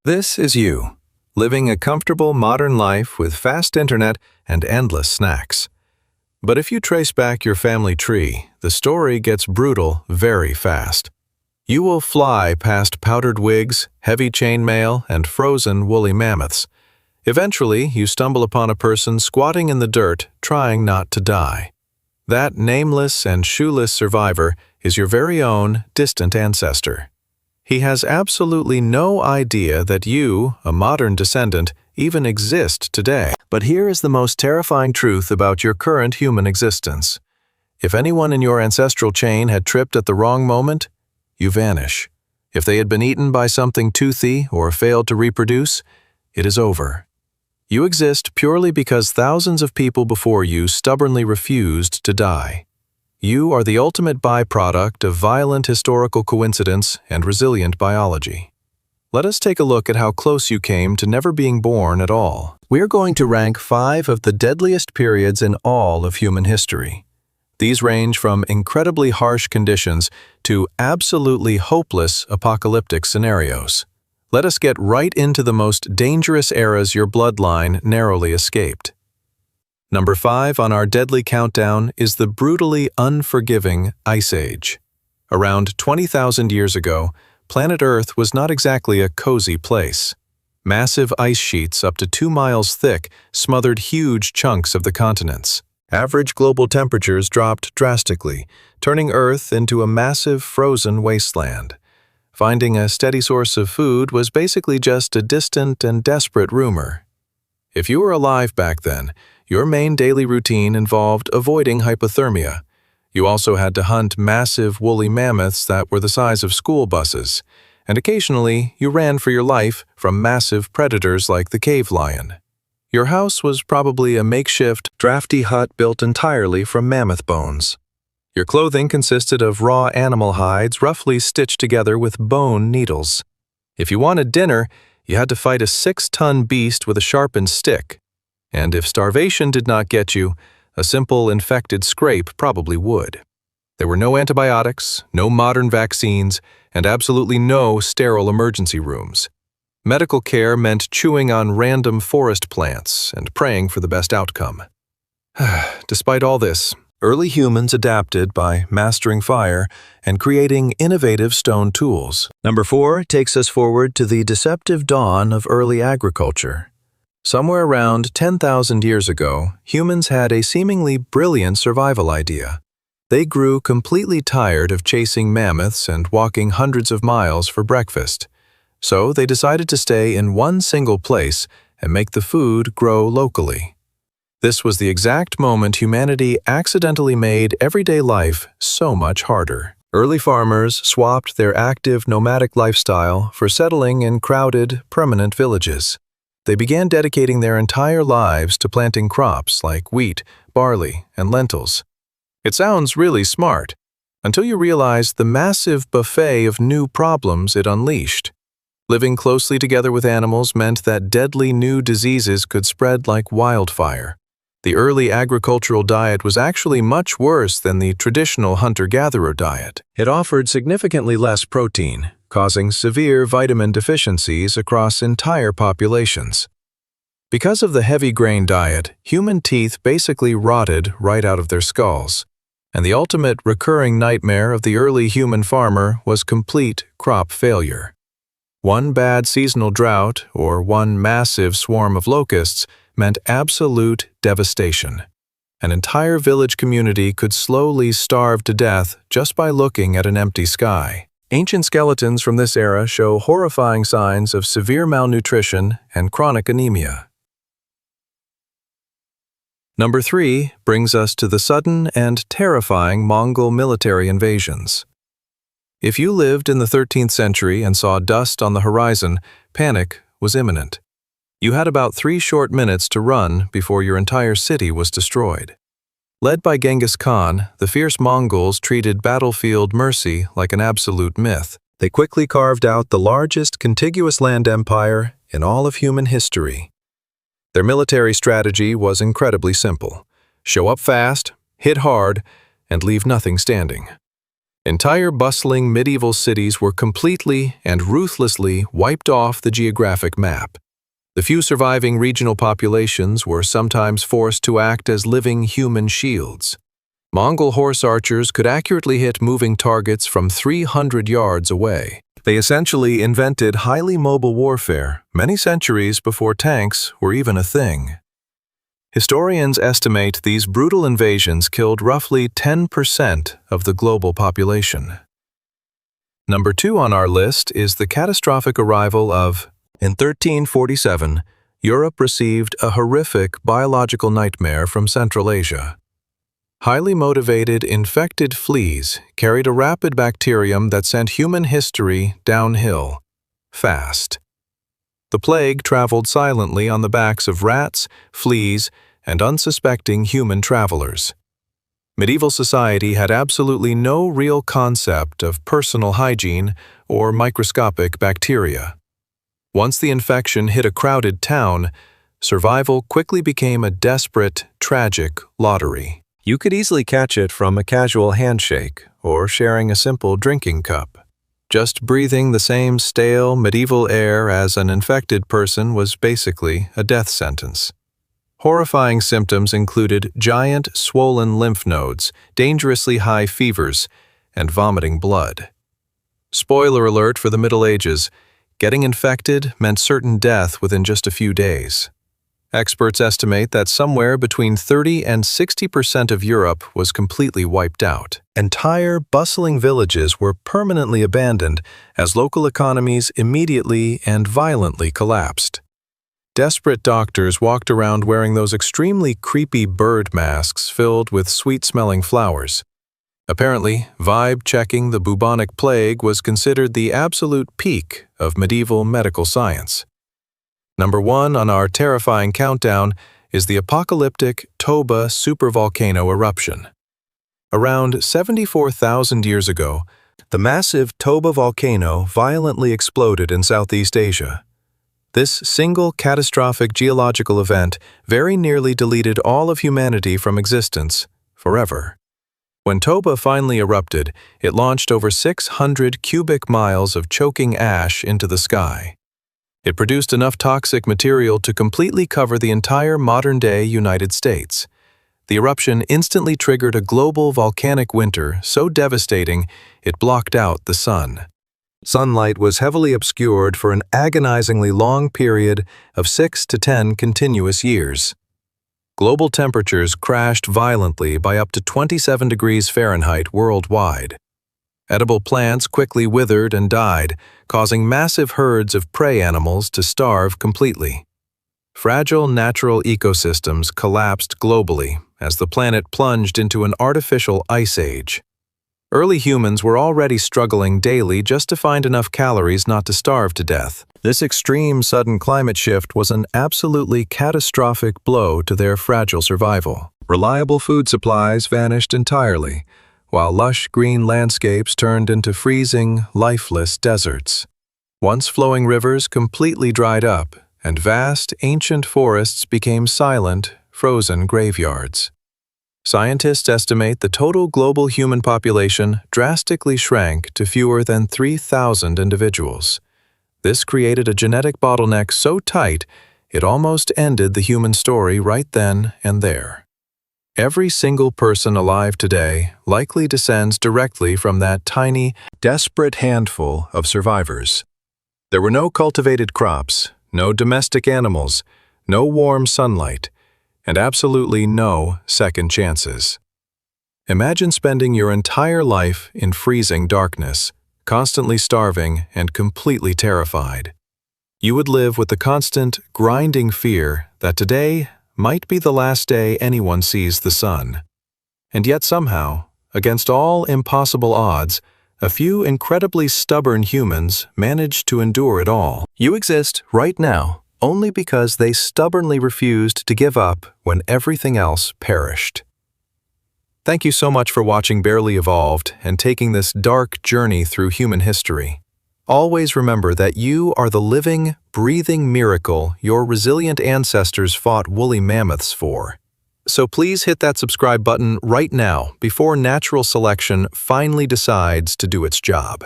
This is you, living a comfortable modern life with fast internet and endless snacks. But if you trace back your family tree, the story gets brutal very fast. You will fly past powdered wigs, heavy chainmail, and frozen woolly mammoths. Eventually, you stumble upon a person squatting in the dirt, trying not to die. That nameless and shoeless survivor is your very own distant ancestor. He has absolutely no idea that you, a modern descendant, even exist today. But here is the most terrifying truth about your current human existence. If anyone in your ancestral chain had tripped at the wrong moment, you vanish. If they had been eaten by something toothy or failed to reproduce, it is over. You exist purely because thousands of people before you stubbornly refused to die. You are the ultimate byproduct of violent historical coincidence and resilient biology. Let us take a look at how close you came to never being born at all. We're going to rank 5 of the deadliest periods in all of human history. These range from incredibly harsh conditions to absolutely hopeless apocalyptic scenarios. Let us get right into the most dangerous eras your bloodline narrowly escaped. Number 5 on our deadly countdown is the brutally unforgiving Ice Age. Around 20,000 years ago, planet Earth was not exactly a cozy place. Massive ice sheets up to 2 miles thick smothered huge chunks of the continents. Average global temperatures dropped drastically, turning Earth into a massive frozen wasteland. Finding a steady source of food was basically just a distant and desperate rumor. If you were alive back then, your main daily routine involved avoiding hypothermia. You also had to hunt massive woolly mammoths that were the size of school buses, and occasionally you ran for your life from massive predators like the cave lion. Your house was probably a makeshift, drafty hut built entirely from mammoth bones. Your clothing consisted of raw animal hides roughly stitched together with bone needles. If you wanted dinner, you had to fight a 6-ton beast with a sharpened stick. And if starvation did not get you, a simple infected scrape probably would. There were no antibiotics, no modern vaccines, and absolutely no sterile emergency rooms. Medical care meant chewing on random forest plants and praying for the best outcome. Despite all this, early humans adapted by mastering fire and creating innovative stone tools. Number 4 takes us forward to the deceptive dawn of early agriculture. Somewhere around 10,000 years ago, humans had a seemingly brilliant survival idea. They grew completely tired of chasing mammoths and walking hundreds of miles for breakfast. So they decided to stay in one single place and make the food grow locally. This was the exact moment humanity accidentally made everyday life so much harder. Early farmers swapped their active nomadic lifestyle for settling in crowded, permanent villages. They began dedicating their entire lives to planting crops like wheat, barley, and lentils. It sounds really smart, until you realize the massive buffet of new problems it unleashed. Living closely together with animals meant that deadly new diseases could spread like wildfire. The early agricultural diet was actually much worse than the traditional hunter-gatherer diet. It offered significantly less protein, causing severe vitamin deficiencies across entire populations. Because of the heavy grain diet, human teeth basically rotted right out of their skulls, and the ultimate recurring nightmare of the early human farmer was complete crop failure. One bad seasonal drought or one massive swarm of locusts meant absolute devastation. An entire village community could slowly starve to death just by looking at an empty sky. Ancient skeletons from this era show horrifying signs of severe malnutrition and chronic anemia. Number 3 brings us to the sudden and terrifying Mongol military invasions. If you lived in the 13th century and saw dust on the horizon, panic was imminent. You had about 3 short minutes to run before your entire city was destroyed. Led by Genghis Khan, the fierce Mongols treated battlefield mercy like an absolute myth. They quickly carved out the largest contiguous land empire in all of human history. Their military strategy was incredibly simple: show up fast, hit hard, and leave nothing standing. Entire bustling medieval cities were completely and ruthlessly wiped off the geographic map. The few surviving regional populations were sometimes forced to act as living human shields. Mongol horse archers could accurately hit moving targets from 300 yards away. They essentially invented highly mobile warfare many centuries before tanks were even a thing. Historians estimate these brutal invasions killed roughly 10% of the global population. Number 2 on our list is the catastrophic arrival of, in 1347, Europe received a horrific biological nightmare from Central Asia. Highly motivated, infected fleas carried a rapid bacterium that sent human history downhill, fast. The plague traveled silently on the backs of rats, fleas, and unsuspecting human travelers. Medieval society had absolutely no real concept of personal hygiene or microscopic bacteria. Once the infection hit a crowded town, survival quickly became a desperate, tragic lottery. You could easily catch it from a casual handshake or sharing a simple drinking cup. Just breathing the same stale medieval air as an infected person was basically a death sentence. Horrifying symptoms included giant, swollen lymph nodes, dangerously high fevers, and vomiting blood. Spoiler alert for the Middle Ages, getting infected meant certain death within just a few days. Experts estimate that somewhere between 30 and 60% of Europe was completely wiped out. Entire bustling villages were permanently abandoned as local economies immediately and violently collapsed. Desperate doctors walked around wearing those extremely creepy bird masks filled with sweet-smelling flowers. Apparently, vibe-checking the bubonic plague was considered the absolute peak of medieval medical science. Number 1 on our terrifying countdown is the apocalyptic Toba Supervolcano Eruption. Around 74,000 years ago, the massive Toba volcano violently exploded in Southeast Asia. This single catastrophic geological event very nearly deleted all of humanity from existence forever. When Toba finally erupted, it launched over 600 cubic miles of choking ash into the sky. It produced enough toxic material to completely cover the entire modern-day United States. The eruption instantly triggered a global volcanic winter so devastating it blocked out the sun. Sunlight was heavily obscured for an agonizingly long period of 6 to 10 continuous years. Global temperatures crashed violently by up to 27 degrees Fahrenheit worldwide. Edible plants quickly withered and died, causing massive herds of prey animals to starve completely. Fragile natural ecosystems collapsed globally as the planet plunged into an artificial ice age. Early humans were already struggling daily just to find enough calories not to starve to death. This extreme sudden climate shift was an absolutely catastrophic blow to their fragile survival. Reliable food supplies vanished entirely, while lush green landscapes turned into freezing, lifeless deserts. Once flowing rivers completely dried up, and vast, ancient forests became silent, frozen graveyards. Scientists estimate the total global human population drastically shrank to fewer than 3,000 individuals. This created a genetic bottleneck so tight, it almost ended the human story right then and there. Every single person alive today likely descends directly from that tiny, desperate handful of survivors. There were no cultivated crops, no domestic animals, no warm sunlight, and absolutely no second chances. Imagine spending your entire life in freezing darkness, constantly starving and completely terrified. You would live with the constant, grinding fear that today might be the last day anyone sees the sun. And yet somehow, against all impossible odds, a few incredibly stubborn humans managed to endure it all. You exist right now only because they stubbornly refused to give up when everything else perished. Thank you so much for watching Barely Evolved and taking this dark journey through human history. Always remember that you are the living, breathing miracle your resilient ancestors fought woolly mammoths for. So please hit that subscribe button right now before natural selection finally decides to do its job.